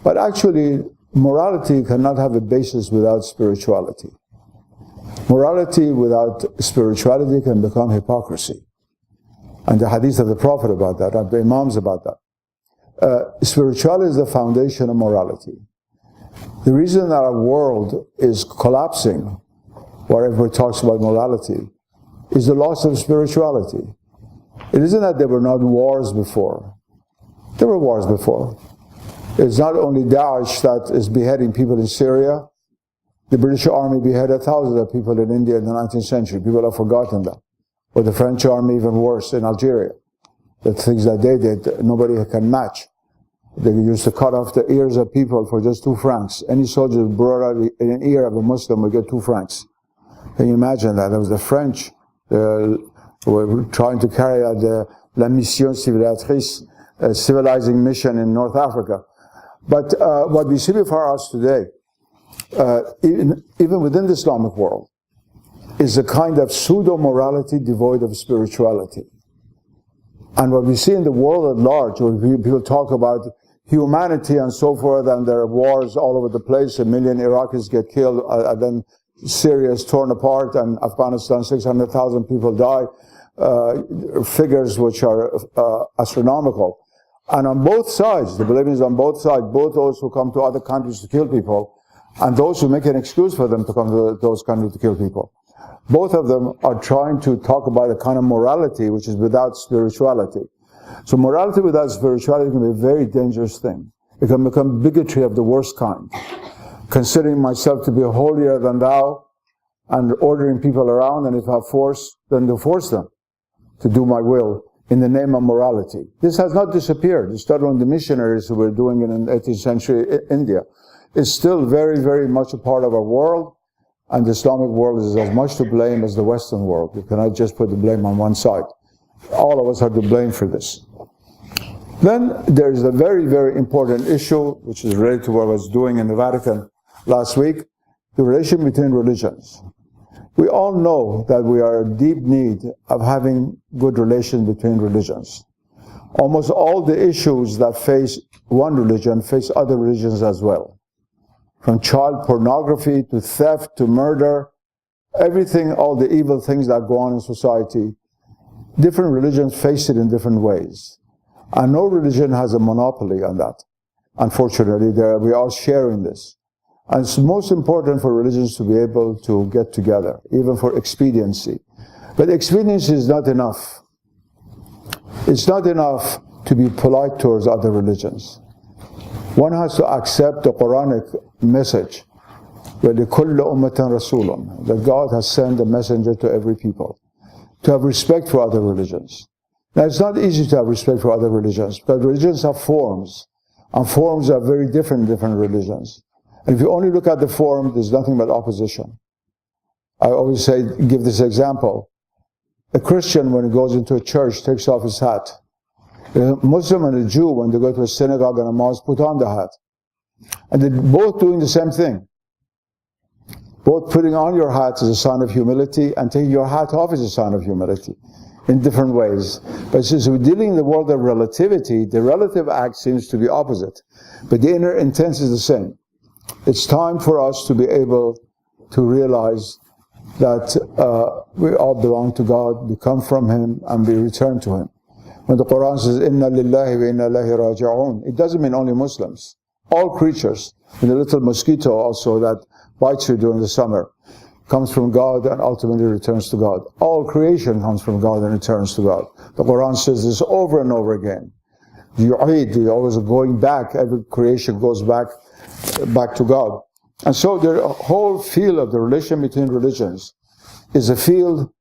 But actually, morality cannot have a basis without spirituality. Morality without spirituality can become hypocrisy. And the hadith of the Prophet about that, and the Imams about that. Spirituality is the foundation of morality. The reason that our world is collapsing, where everybody talks about morality, is the loss of spirituality. It isn't that there were not wars before. There were wars before. It's not only Daesh that is beheading people in Syria. The British Army beheaded thousands of people in India in the 19th century. People have forgotten that. Or the French Army, even worse, in Algeria. The things that they did, nobody can match. They used to cut off the ears of people for just 2 francs. Any soldier who brought out an ear of a Muslim would get 2 francs. Can you imagine that? It was the French who were trying to carry out the La Mission Civilisatrice, a civilizing mission in North Africa. But what we see before us today, even within the Islamic world, is a kind of pseudo-morality devoid of spirituality. And what we see in the world at large, where people talk about humanity and so forth, and there are wars all over the place, 1 million Iraqis get killed, and then Syria is torn apart, and Afghanistan, 600,000 people die, figures which are astronomical. And on both sides, the believing is on both sides, both those who come to other countries to kill people, and those who make an excuse for them to come to those countries to kill people. Both of them are trying to talk about a kind of morality which is without spirituality. So morality without spirituality can be a very dangerous thing. It can become bigotry of the worst kind. Considering myself to be holier than thou, and ordering people around, and if I have force, then to force them to do my will in the name of morality. This has not disappeared. You start on the missionaries who were doing it in 18th century India. It's still very, very much a part of our world. And the Islamic world is as much to blame as the Western world. You cannot just put the blame on one side. All of us are to blame for this. Then there's a very, very important issue, which is related to what I was doing in the Vatican last week, the relation between religions. We all know that we are in deep need of having good relations between religions. Almost all the issues that face one religion face other religions as well. From child pornography to theft to murder, everything, all the evil things that go on in society, different religions face it in different ways. And no religion has a monopoly on that. Unfortunately, we are sharing this. And it's most important for religions to be able to get together, even for expediency. But expediency is not enough. It's not enough to be polite towards other religions. One has to accept the Quranic message وَلِكُلِّ أُمَّةٍ رَسُولٌ, that God has sent a messenger to every people, to have respect for other religions. Now, it's not easy to have respect for other religions, because religions have forms, and forms are very different in different religions. And if you only look at the form, there's nothing but opposition. I always say, give this example. A Christian, when he goes into a church, takes off his hat. A Muslim and a Jew, when they go to a synagogue and a mosque, put on the hat. And they're both doing the same thing. Both putting on your hat is a sign of humility, and taking your hat off is a sign of humility, in different ways. But since we're dealing in the world of relativity, the relative act seems to be opposite. But the inner intent is the same. It's time for us to be able to realize that we all belong to God, we come from Him, and we return to Him. When the Quran says, Inna lillahi wa inna ilaihi raji'un, it doesn't mean only Muslims. All creatures And the little mosquito also that bites you during the summer comes from God and ultimately returns to God. All creation comes from God and returns to God. The Quran says this over and over again. You're always going back. Every creation goes back to God. And so the whole field of the relation between religions is a field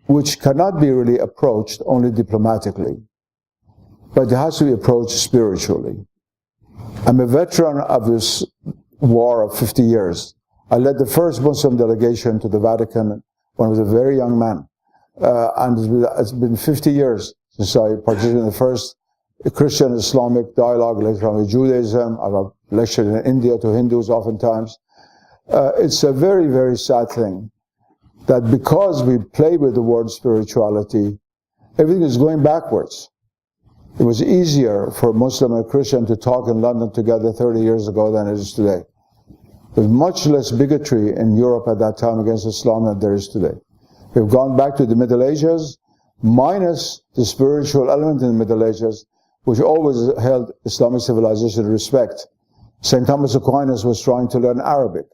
which cannot be really approached only diplomatically, but it has to be approached spiritually. I'm a veteran of this war of 50 years. I led the first Muslim delegation to the Vatican when I was a very young man. And it's been 50 years since I participated in the first Christian-Islamic dialogue, later on with Judaism. I've lectured in India to Hindus oftentimes. It's a very, very sad thing that because we play with the word spirituality, everything is going backwards. It was easier for a Muslim and a Christian to talk in London together 30 years ago than it is today. There's much less bigotry in Europe at that time against Islam than there is today. We've gone back to the Middle Ages, minus the spiritual element in the Middle Ages, which always held Islamic civilization in respect. St. Thomas Aquinas was trying to learn Arabic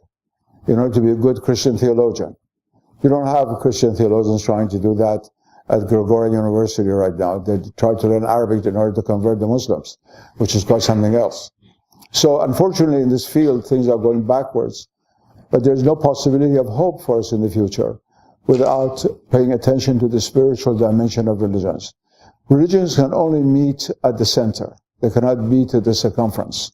in order to be a good Christian theologian. You don't have Christian theologians trying to do that at Gregorian University right now. They try to learn Arabic in order to convert the Muslims, which is quite something else. So unfortunately in this field things are going backwards, but there's no possibility of hope for us in the future without paying attention to the spiritual dimension of religions. Religions can only meet at the center. They cannot meet at the circumference.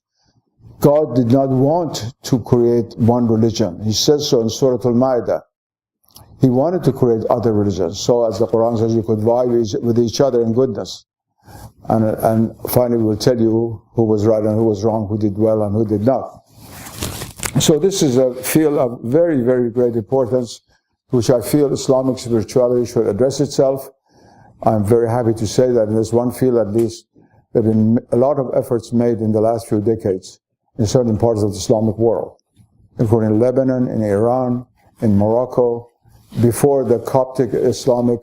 God did not want to create one religion. He says so in Surah Al-Ma'idah. He wanted to create other religions. So as the Quran says, you could vie with each other in goodness. And finally we'll tell you who was right and who was wrong, who did well and who did not. So this is a field of very, very great importance, which I feel Islamic spirituality should address itself. I'm very happy to say that in this one field at least, there have been a lot of efforts made in the last few decades in certain parts of the Islamic world, including Lebanon, in Iran, in Morocco. Before the Coptic Islamic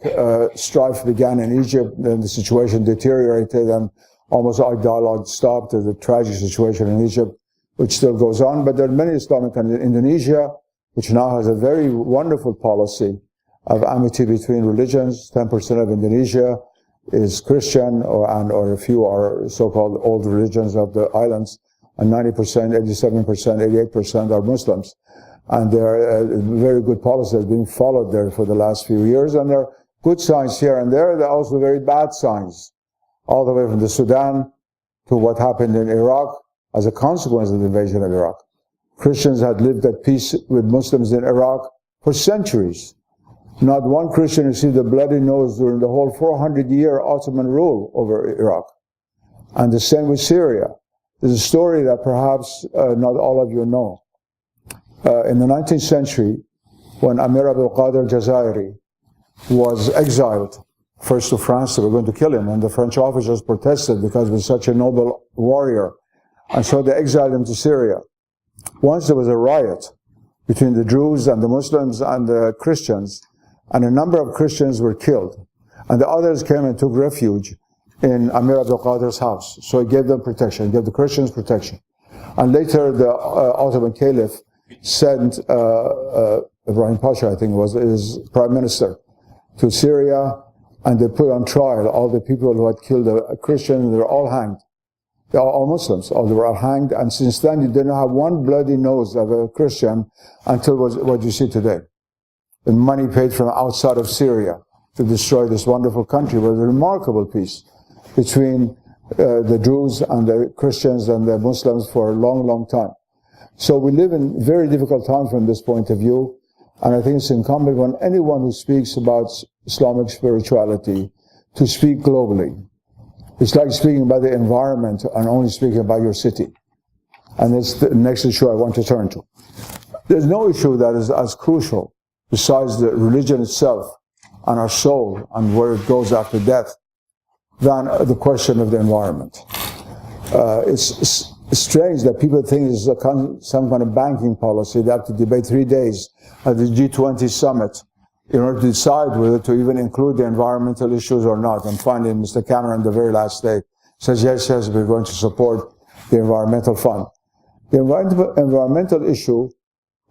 strife began in Egypt, then the situation deteriorated and almost all dialogue stopped. There's a tragic situation in Egypt, which still goes on. But there are many Islamic countries. Indonesia, which now has a very wonderful policy of amity between religions. 10% of Indonesia is Christian, or a few are so-called old religions of the islands, and 90%, 87%, 88% are Muslims. And there are very good policies being followed there for the last few years, and there are good signs here and there. There are also very bad signs, all the way from the Sudan to what happened in Iraq as a consequence of the invasion of Iraq. Christians had lived at peace with Muslims in Iraq for centuries. Not one Christian received a bloody nose during the whole 400-year Ottoman rule over Iraq. And the same with Syria. There's a story that perhaps not all of you know. In the 19th century, when Amir Abdul Qadir al-Jazairi was exiled, first to France, they were going to kill him, and the French officers protested because he was such a noble warrior, and so they exiled him to Syria. Once there was a riot between the Druze and the Muslims and the Christians, and a number of Christians were killed, and the others came and took refuge in Amir Abdul Qadir's house. So he gave them protection, gave the Christians protection. And later the Ottoman Caliph sent Ibrahim Pasha, I think it was, his prime minister, to Syria, and they put on trial all the people who had killed a Christian. They were all hanged. They are all Muslims. They were all hanged, and since then you didn't have one bloody nose of a Christian until what you see today. The money paid from outside of Syria to destroy this wonderful country was a remarkable peace between the Druze and the Christians and the Muslims for a long, long time. So we live in very difficult times from this point of view, and I think it's incumbent on anyone who speaks about Islamic spirituality to speak globally. It's like speaking about the environment and only speaking about your city. And that's the next issue I want to turn to. There's no issue that is as crucial besides the religion itself and our soul and where it goes after death than the question of the environment. It's strange that people think it's some kind of banking policy. They have to debate 3 days at the G20 summit in order to decide whether to even include the environmental issues or not. And finally, Mr. Cameron, the very last day, says, yes, we're going to support the environmental fund. The environmental issue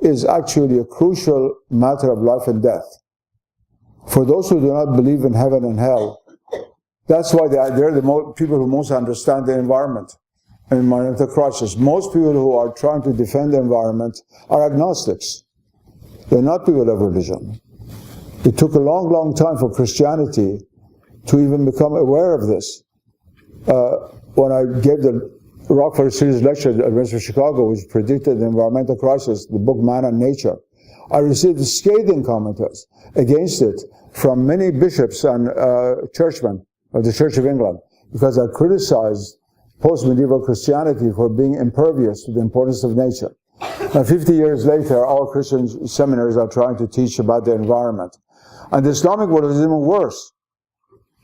is actually a crucial matter of life and death. For those who do not believe in heaven and hell, that's why they're the people who most understand the environment and environmental crisis. Most people who are trying to defend the environment are agnostics. They're not people of religion. It took a long, long time for Christianity to even become aware of this. When I gave the Rockefeller Series lecture at the University of Chicago, which predicted the environmental crisis, the book Man and Nature, I received scathing comments against it from many bishops and churchmen of the Church of England, because I criticized post-medieval Christianity for being impervious to the importance of nature. Now, 50 years later, all Christian seminaries are trying to teach about the environment. And the Islamic world is even worse.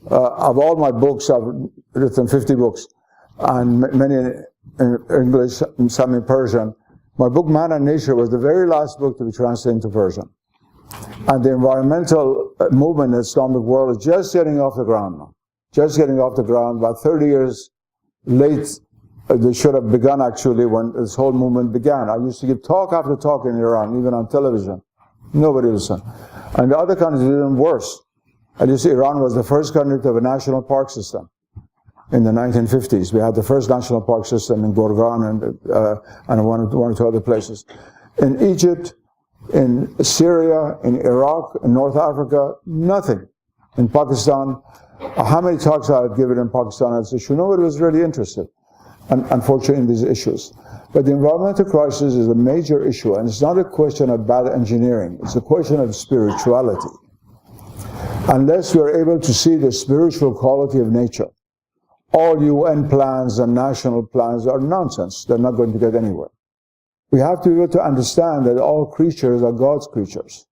Of all my books, I've written 50 books, and many in English and some in Persian. My book, Man and Nature, was the very last book to be translated into Persian. And the environmental movement in the Islamic world is just getting off the ground now. Just getting off the ground. About 30 years late, they should have begun actually when this whole movement began. I used to give talk after talk in Iran, even on television. Nobody listened. And the other countries are even worse. And you see, Iran was the first country to have a national park system in the 1950s. We had the first national park system in Gorgan and one or two other places. In Egypt, in Syria, in Iraq, in North Africa, nothing. In Pakistan, how many talks I had given in Pakistan on this issue? Nobody was really interested, unfortunately, in these issues. But the environmental crisis is a major issue, and it's not a question of bad engineering. It's a question of spirituality. Unless we are able to see the spiritual quality of nature, all UN plans and national plans are nonsense. They're not going to get anywhere. We have to be able to understand that all creatures are God's creatures.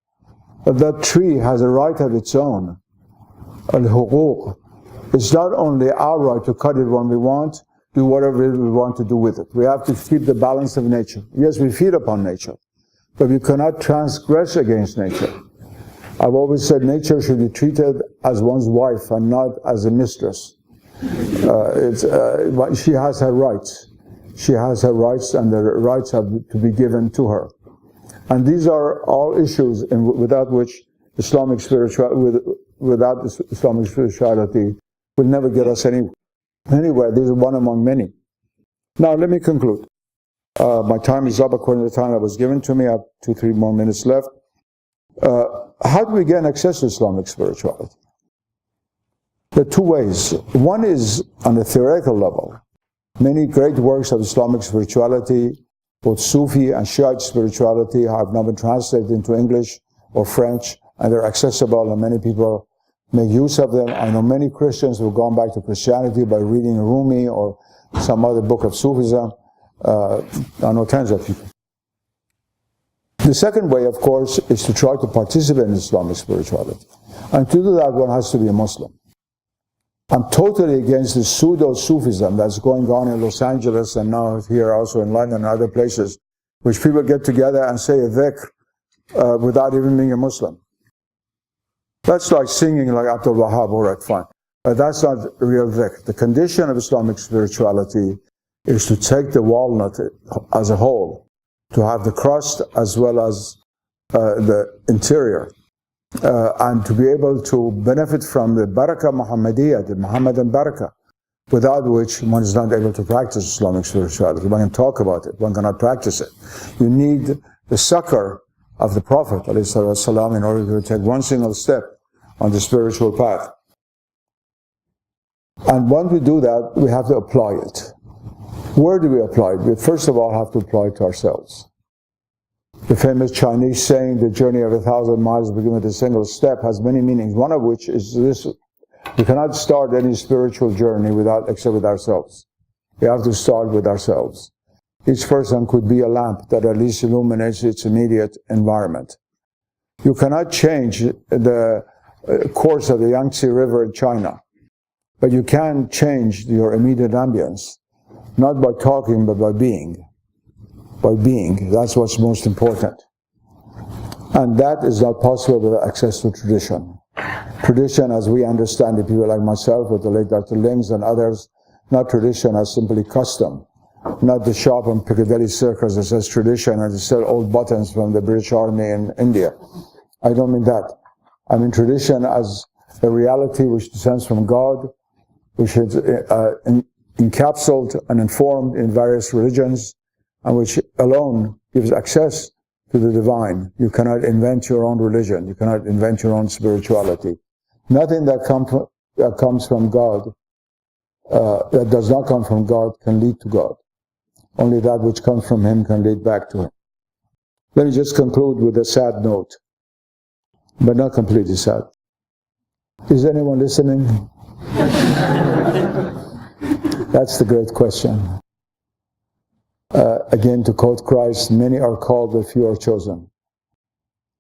That tree has a right of its own. Al-huquq. It's not only our right to cut it when we want, do whatever we want to do with it. We have to keep the balance of nature. Yes, we feed upon nature, but we cannot transgress against nature. I've always said nature should be treated as one's wife and not as a mistress. She has her rights. She has her rights, and the rights have to be given to her. And these are all issues without which Islamic spirituality will never get us anywhere. This is one among many. Now, let me conclude. My time is up according to the time that was given to me. I have 2-3 more minutes left. How do we gain access to Islamic spirituality? There are two ways. One is on a theoretical level. Many great works of Islamic spirituality, both Sufi and Shiite spirituality, have now been translated into English or French, and they're accessible, and many people make use of them. I know many Christians who have gone back to Christianity by reading Rumi or some other book of Sufism. I know tons of people. The second way, of course, is to try to participate in Islamic spirituality. And to do that, one has to be a Muslim. I'm totally against the pseudo-Sufism that's going on in Los Angeles and now here also in London and other places, which people get together and say a dhikr without even being a Muslim. That's like singing like Abdul Wahab, all right, fine. But that's not real dhikr. The condition of Islamic spirituality is to take the walnut as a whole, to have the crust as well as the interior, and to be able to benefit from the barakah Muhammadiyah, the Muhammadan barakah, without which one is not able to practice Islamic spirituality. One can talk about it, one cannot practice it. You need the succor of the Prophet ﷺ in order to take one single step on the spiritual path. And once we do that, we have to apply it. Where do we apply it? We first of all have to apply it to ourselves. The famous Chinese saying, the journey of 1,000 miles begins with a single step, has many meanings, one of which is this: we cannot start any spiritual journey except with ourselves. We have to start with ourselves. Each person could be a lamp that at least illuminates its immediate environment. You cannot change the course of the Yangtze River in China, but you can change your immediate ambience, not by talking, but by being. By being, that's what's most important. And that is not possible without access to tradition. Tradition, as we understand it, people like myself, with the late Dr. Lings and others, not tradition as simply custom, not the shop on Piccadilly Circus that says tradition and they sell old buttons from the British Army in India. I don't mean that. I mean tradition as a reality which descends from God, which is encapsulated and informed in various religions, and which alone gives access to the divine. You cannot invent your own religion. You cannot invent your own spirituality. Nothing that comes from God, that does not come from God, can lead to God. Only that which comes from Him can lead back to Him. Let me just conclude with a sad note, but not completely sad. Is anyone listening? That's the great question. Again, to quote Christ, many are called, but few are chosen.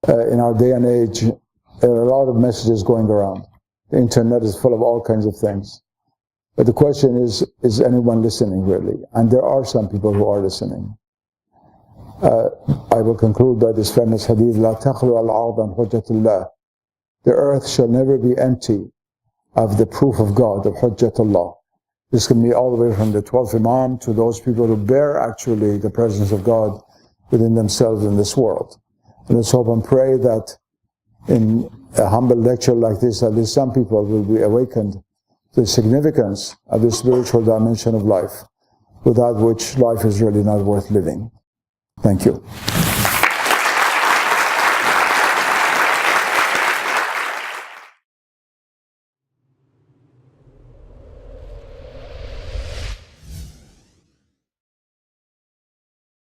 In our day and age, there are a lot of messages going around. The internet is full of all kinds of things. But the question is anyone listening really? And there are some people who are listening. I will conclude by this famous hadith, لا تخلو الأرض عن حجة الله. The earth shall never be empty of the proof of God, of Hujjatullah. This can be all the way from the 12th Imam to those people who bear actually the presence of God within themselves in this world. And let's hope and pray that in a humble lecture like this, at least some people will be awakened to the significance of the spiritual dimension of life, without which life is really not worth living. Thank you.